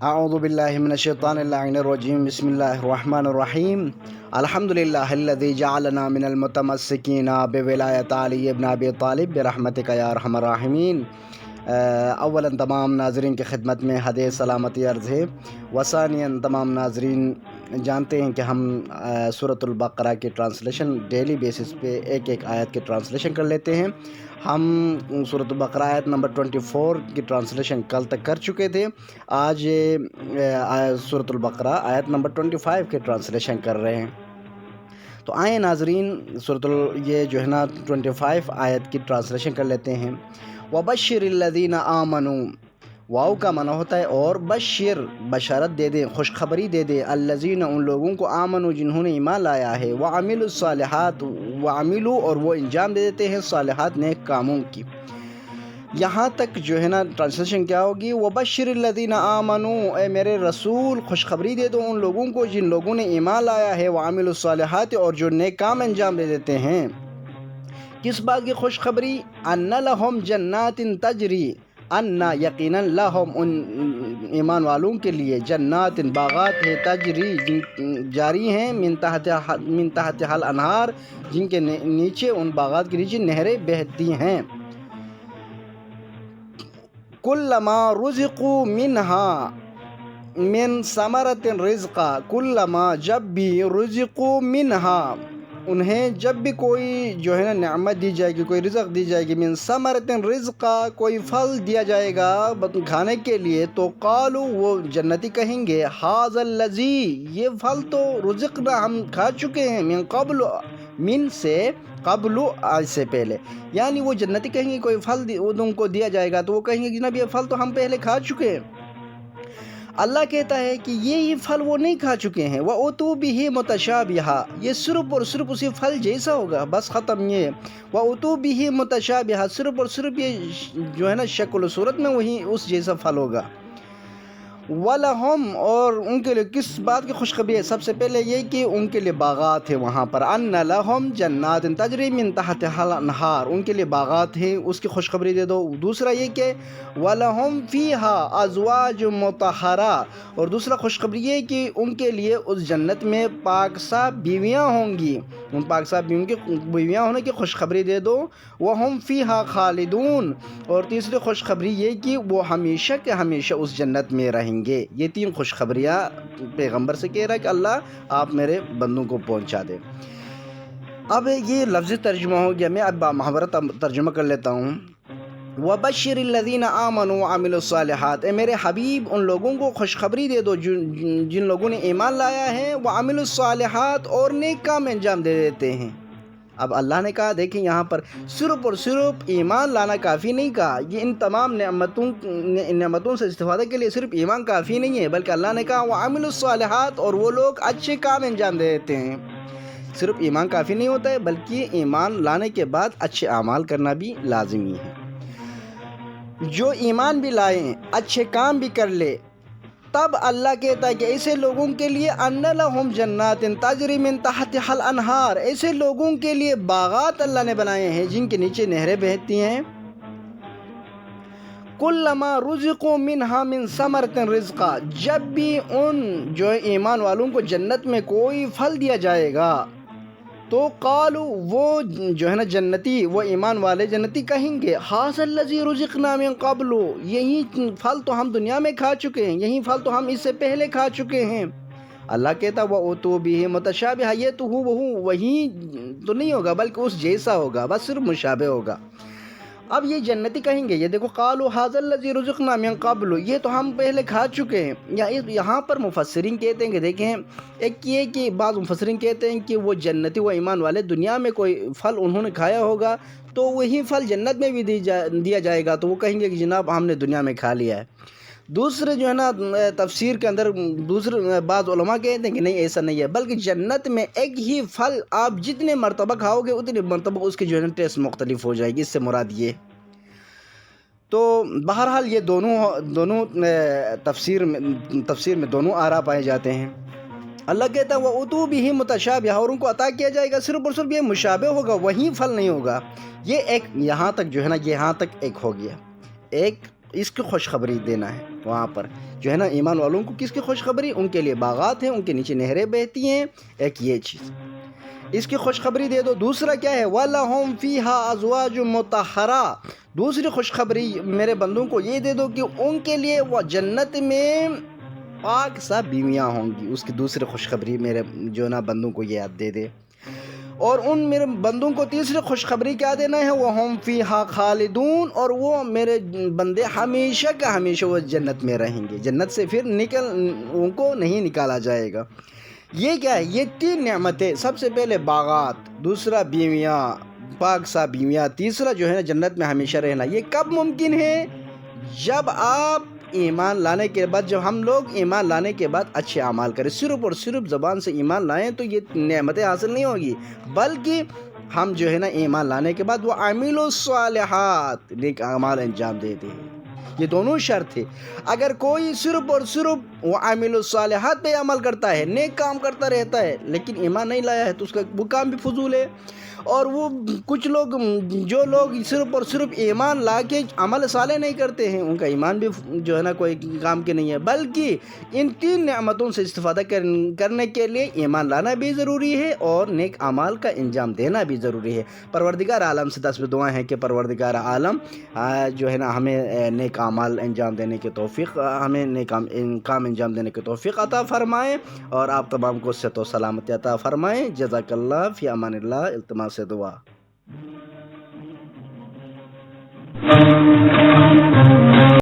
اعوذ باللہ من الشیطان اللعین الرجیم بسم اللہ الرحمن الرحیم الحمدللہ الذی جعلنا من المتمسکین بولایت علی ابن ابی طالب برحمتک یا ارحم الراحمین۔ اولا تمام ناظرین کی خدمت میں حدیث سلامتی عرض ہے، وثانیاً تمام ناظرین جانتے ہیں کہ ہم سورۃ البقرہ کی ٹرانسلیشن ڈیلی بیسس پہ ایک ایک آیت کی ٹرانسلیشن کر لیتے ہیں۔ ہم سورۃ البقرہ آیت نمبر 24 کی ٹرانسلیشن کل تک کر چکے تھے، آج سورۃ البقرہ آیت نمبر 25 کی ٹرانسلیشن کر رہے ہیں۔ تو آئیں ناظرین یہ جو ہے نا 25 آیت کی ٹرانسلیشن کر لیتے ہیں۔ وَبَشِّرِ الَّذِينَ آمَنُوا، واو کا معنی ہوتا ہے اور بشر، بشارت دے دیں، خوشخبری دے دیں، الذین، ان لوگوں کو، آمنوا، جنہوں نے ایمان لایا ہے، وعملوا الصالحات، وعملوا، اور وہ انجام دے دیتے ہیں، صالحات، نیک کاموں کی۔ یہاں تک جو ہے نا ٹرانسلیشن کیا ہوگی؟ وَبَشِّرِ الَّذِينَ آمَنُوا، اے میرے رسول خوشخبری دے دو ان لوگوں کو جن لوگوں نے ایمان لایا ہے، وعملوا الصالحات، اور جو نیک کام انجام دے دیتے ہیں۔ کس بات کی خوشخبری؟ ان لہم جنات تجری، ان یقیناً لہم ان ایمان والوں کے لیے، جنات باغات ہے، تجری جاری ہیں، من تحت الانہار، جن کے نیچے، ان باغات کے نیچے نہریں بہتی ہیں۔ کلما رزقوا منہا من ثمرۃ رزقا، کلما جب بھی، رزقوا منہا انہیں جب بھی کوئی جو ہے نا نعمت دی جائے گی، کوئی رزق دی جائے گی، من ثمرۃ رزقا، کوئی پھل دیا جائے گا کھانے کے لیے، تو قالوا، وہ جنتی کہیں گے، ھذا الذی، یہ پھل تو رزقنا، ہم کھا چکے ہیں، من قبل، من سے، قبل، آج سے پہلے، یعنی وہ جنتی کہیں گے کوئی پھل ان کو دیا جائے گا تو وہ کہیں گے جناب یہ پھل تو ہم پہلے کھا چکے ہیں۔ اللہ کہتا ہے کہ یہ پھل وہ نہیں کھا چکے ہیں، وَأُتُوا بِهِ مُتَشَابِهًا، یہ صرف اور صرف اسی پھل جیسا ہوگا، بس ختم یہ۔ وَأُتُوا بِهِ مُتَشَابِهًا، صرف اور صرف یہ جو ہے نا شکل و صورت میں وہی اس جیسا پھل ہوگا۔ وَلَهُمْ، اور ان کے لیے کس بات کی خوشخبری ہے؟ سب سے پہلے یہ کہ ان کے لیے باغات ہے وہاں پر، ان لہم جنات تجری من تحتها الانہار، ان کے لیے باغات ہیں، اس کی خوشخبری دے دو۔ دوسرا یہ کہ وَلَهُمْ فِيهَا أَزْوَاجٌ مُطَهَّرَةٌ، اور دوسرا خوشخبری یہ کہ ان کے لیے اس جنت میں پاک صاف بیویاں ہوں گی، ان پاک صاف بیویاں ہونے کی خوشخبری دے دو۔ وَهُمْ فِيهَا خَالِدُونَ، اور تیسری خوشخبری یہ کہ وہ ہمیشہ کے ہمیشہ اس جنت میں رہیں گے۔ یہ تین خوشخبریاں پیغمبر سے کہہ رہا ہے کہ اللہ آپ میرے بندوں کو پہنچا دیں۔ اب یہ لفظی ترجمہ ہو گیا، میں اب محاورہ ترجمہ کر لیتا ہوں۔ وَبَشِّرِ الَّذِينَ آمَنُوا وَعَمِلُوا الصَّالِحَاتِ، اے میرے حبیب ان لوگوں کو خوشخبری دے دو جن لوگوں نے ایمان لایا ہے، وَعَمِلُوا الصَّالِحَاتِ، اور نیک کام انجام دے دیتے ہیں۔ اب اللہ نے کہا، دیکھیں یہاں پر صرف اور صرف ایمان لانا کافی نہیں کہا، یہ ان تمام نعمتوں سے استفادہ کے لیے صرف ایمان کافی نہیں ہے، بلکہ اللہ نے کہا وَعَمِلُوا الصَّالِحَاتِ، اور وہ لوگ اچھے کام انجام دے دیتے ہیں۔ صرف ایمان کافی نہیں ہوتا ہے، بلکہ ایمان لانے کے بعد اچھے اعمال کرنا بھی لازمی ہے۔ جو ایمان بھی لائیں، اچھے کام بھی کر لے، تب اللہ کہتا ہے کہ ایسے لوگوں کے لیے ان لہم جنات تجری من تحتها الانہار، ایسے لوگوں کے لیے باغات اللہ نے بنائے ہیں جن کے نیچے نہریں بہتی ہیں۔ کلما رزقوا منہا من ثمرۃ رزقا، جب بھی ان جو ایمان والوں کو جنت میں کوئی پھل دیا جائے گا تو قالوا، وہ جو ہے نا جنتی، وہ ایمان والے جنتی کہیں گے، ھذا الذی رزقنا من قبل، یہی پھل تو ہم دنیا میں کھا چکے ہیں، یہی پھل تو ہم اس سے پہلے کھا چکے ہیں۔ اللہ کہتا وَأُتُوا بِهِ مُتَشَابِهًا، یہ تو وہی تو نہیں ہوگا بلکہ اس جیسا ہوگا، بس صرف مشابہ ہوگا۔ اب یہ جنتی کہیں گے، یہ دیکھو قالوا ھذا الذی رزقنا من قبل، یہ تو ہم پہلے کھا چکے ہیں۔ یہاں پر مفسرین کہتے ہیں کہ دیکھیں، ایک یہ کہ بعض مفسرین کہتے ہیں کہ وہ جنتی و ایمان والے دنیا میں کوئی پھل انہوں نے کھایا ہوگا تو وہی پھل جنت میں بھی دیا جائے گا، تو وہ کہیں گے کہ جناب ہم نے دنیا میں کھا لیا ہے۔ دوسرے جو ہے نا تفسیر کے اندر دوسرے بعض علماء کہتے ہیں کہ نہیں، ایسا نہیں ہے، بلکہ جنت میں ایک ہی پھل آپ جتنے مرتبہ کھاؤ گے اتنے مرتبہ اس کی جو ہے نا ٹیسٹ مختلف ہو جائے گی، اس سے مراد یہ۔ تو بہرحال یہ دونوں تفسیر میں دونوں آراء پائے جاتے ہیں۔ اللہ کہتا ہے وَأُتُوا بِهِ مُتَشَابِهًا، اور ان کو عطا کیا جائے گا صرف اور صرف یہ مشابہ ہوگا، وہی پھل نہیں ہوگا۔ یہ ایک یہاں تک جو ہے نا یہاں تک ایک ہو گیا، ایک اس کی خوشخبری دینا ہے وہاں پر جو ہے نا ایمان والوں کو کس کی خوشخبری؟ ان کے لیے باغات ہیں، ان کے نیچے نہریں بہتی ہیں، ایک یہ چیز اس کی خوشخبری دے دو۔ دوسرا کیا ہے؟ وَلَهُمْ فِيهَا أَزْوَاجٌ مُطَهَّرَةٌ، دوسری خوشخبری میرے بندوں کو یہ دے دو کہ ان کے لیے وہ جنت میں پاک سا بیویاں ہوں گی۔ اس کی دوسری خوشخبری میرے جو نا بندوں کو یہ یاد دے دے۔ اور ان میرے بندوں کو تیسری خوشخبری کیا دینا ہے؟ وَهُمْ فِيهَا خَالِدُونَ، اور وہ میرے بندے ہمیشہ کا ہمیشہ وہ جنت میں رہیں گے، جنت سے پھر ان کو نہیں نکالا جائے گا۔ یہ کیا ہے؟ یہ تین نعمتیں، سب سے پہلے باغات، دوسرا بیویاں، پاک سا بیویاں، تیسرا جو ہے نا جنت میں ہمیشہ رہنا۔ یہ کب ممکن ہے؟ جب آپ ایمان لانے کے بعد، جب ہم لوگ ایمان لانے کے بعد اچھے اعمال کریں، صرف اور صرف زبان سے ایمان لائیں تو یہ نعمتیں حاصل نہیں ہوگی، بلکہ ہم جو ہے نا ایمان لانے کے بعد وہ عامل الصالحات، نیک اعمال انجام دیتے ہیں۔ یہ دونوں شرط ہے۔ اگر کوئی صرف اور صرف وہ عامل الصالحات پہ عمل کرتا ہے، نیک کام کرتا رہتا ہے، لیکن ایمان نہیں لایا ہے تو اس کا وہ کام بھی فضول ہے۔ اور وہ کچھ لوگ، جو لوگ صرف اور صرف ایمان لا کے عمل صالح نہیں کرتے ہیں، ان کا ایمان بھی جو ہے نا کوئی کام کے نہیں ہے، بلکہ ان تین نعمتوں سے استفادہ کرنے کے لیے ایمان لانا بھی ضروری ہے اور نیک اعمال کا انجام دینا بھی ضروری ہے۔ پروردگار عالم سے دس دعائیں ہیں کہ پروردگار عالم جو ہے نا ہمیں نیک اعمال انجام دینے کی توفیق، ہمیں نیک کام انجام دینے کی توفیق عطا فرمائیں، اور آپ تمام کو صحت و سلامتی عطا فرمائیں۔ جزاک اللہ، فی امان اللہ، التماس دعا۔